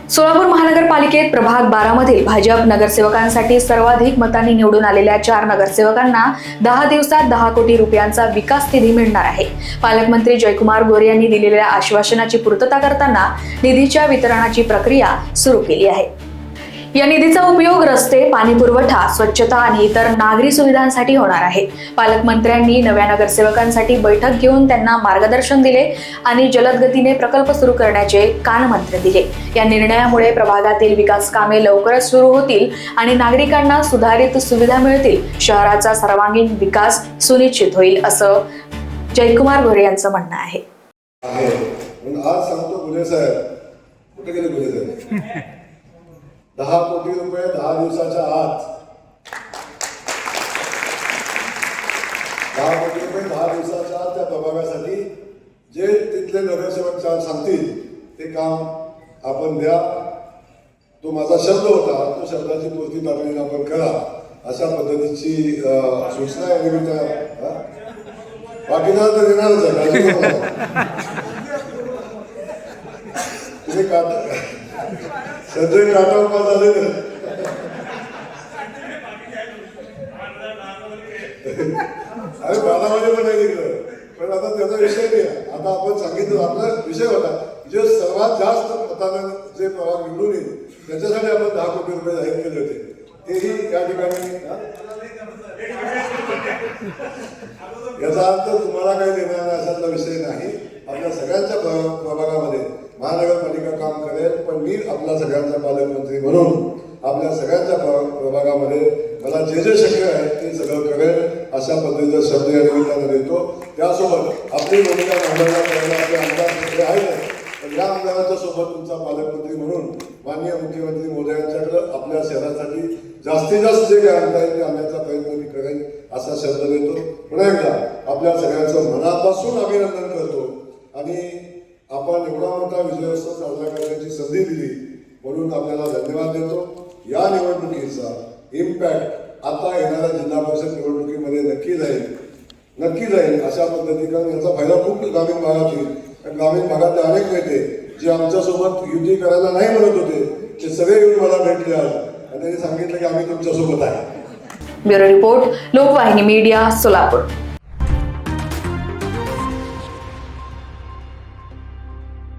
सोलापूर महानगरपालिकेत प्रभाग 12 मधील भाजप नगरसेवकांसाठी सर्वाधिक मतांनी निवडून आलेल्या 4 नगरसेवकांना 10 दिवसात 10 कोटी रुपयांचा विकास निधी मिळणार आहे। पालकमंत्री जयकुमार गोरे यांनी दिलेल्या आश्वासनाची पूर्तता करताना निधीच्या वितरणाची प्रक्रिया सुरू केली आहे। या निधीचा उपयोग रस्ते, पाणी पुरवठा, स्वच्छता आणि इतर नागरी सुविधांसाठी होणार आहे। पालकमंत्र्यांनी नव्या नगरसेवकांसाठी बैठक घेऊन त्यांना मार्गदर्शन दिले आणि जलद गतीने प्रकल्प सुरू करण्याचे कानमंत्र दिले। या निर्णयामुळे प्रभागातील विकास कामे लवकरच सुरू होतील आणि नागरिकांना सुधारित सुविधा मिळतील। शहराचा सर्वांगीण विकास सुनिश्चित होईल असं जयकुमार गोरे यांचं म्हणणं आहे। आज सांगतो गुले साहेब, कुठे गेले गुले साहेब? 10 कोटी रुपये 10 दिवसाच्या आत, 10 कोटी रुपये 10 दिवसाच्या आत त्या प्रभागासाठी जे तिथले नगरसेवक सांगतील ते काम आपण द्या। तो माझा शब्द होता, तो शब्दाची पूर्ती तातडीने आपण करा अशा पद्धतीची सूचना आहे। बाकीना तर देणारच आहे। संजय काटावका झाले अरे 12 वाजे पण नाही तिकडं, पण आता त्याचा विषय नाही। आता आपण सांगितलं आपला विषय होता जे सर्वात जास्त मतानं जे प्रभाग निवडून येईल त्याच्यासाठी आपण 10 कोटी रुपये जाहीर केले होते, तेही या ठिकाणी याचा अर्थ तुम्हाला काही देणार अशातला विषय नाही। आपल्या सगळ्यांच्या प्रभागामध्ये महानगरपालिका काम करेल, पण मी आपल्या सगळ्यांचा पालकमंत्री म्हणून आपल्या सगळ्यांच्या प्रभागामध्ये मला जे जे शक्य आहे ते सगळं करेल अशा पद्धतीचा शब्द या निमित्तानं देतो। त्यासोबत आपली भूमिका मांडण्याचा आपले आमदार सगळे आहेत, पण या आमदाराच्या सोबत तुमचा पालकमंत्री म्हणून माननीय मुख्यमंत्री मोदयांच्याकडे आपल्या शहरासाठी जास्तीत जास्त जे काही आणता येईल ते आणण्याचा प्रयत्न मी करेन असा शब्द देतो। पुन्हा एकदा आपल्या सगळ्यांचं मनापासून अभिनंदन करतो आणि आपण एवढा मोठा विजयोत्सव साजरा करण्याची संधी दिली म्हणून आपल्याला धन्यवाद देतो। या निवडणुकीचा इम्पॅक्ट आता येणाऱ्या जिल्हा परिषद निवडणुकीमध्ये नक्की जाईल अशा पद्धतीने याचा फायदा खूप ग्रामीण भागात होईल। ग्रामीण भागातले अनेक नेते जे आमच्यासोबत युती करायला नाही म्हणत होते ते सगळे येऊन मला भेटले आज आणि त्यांनी सांगितलं की आम्ही तुमच्यासोबत आहे। Bureau report, Lokvahini media, Solapur.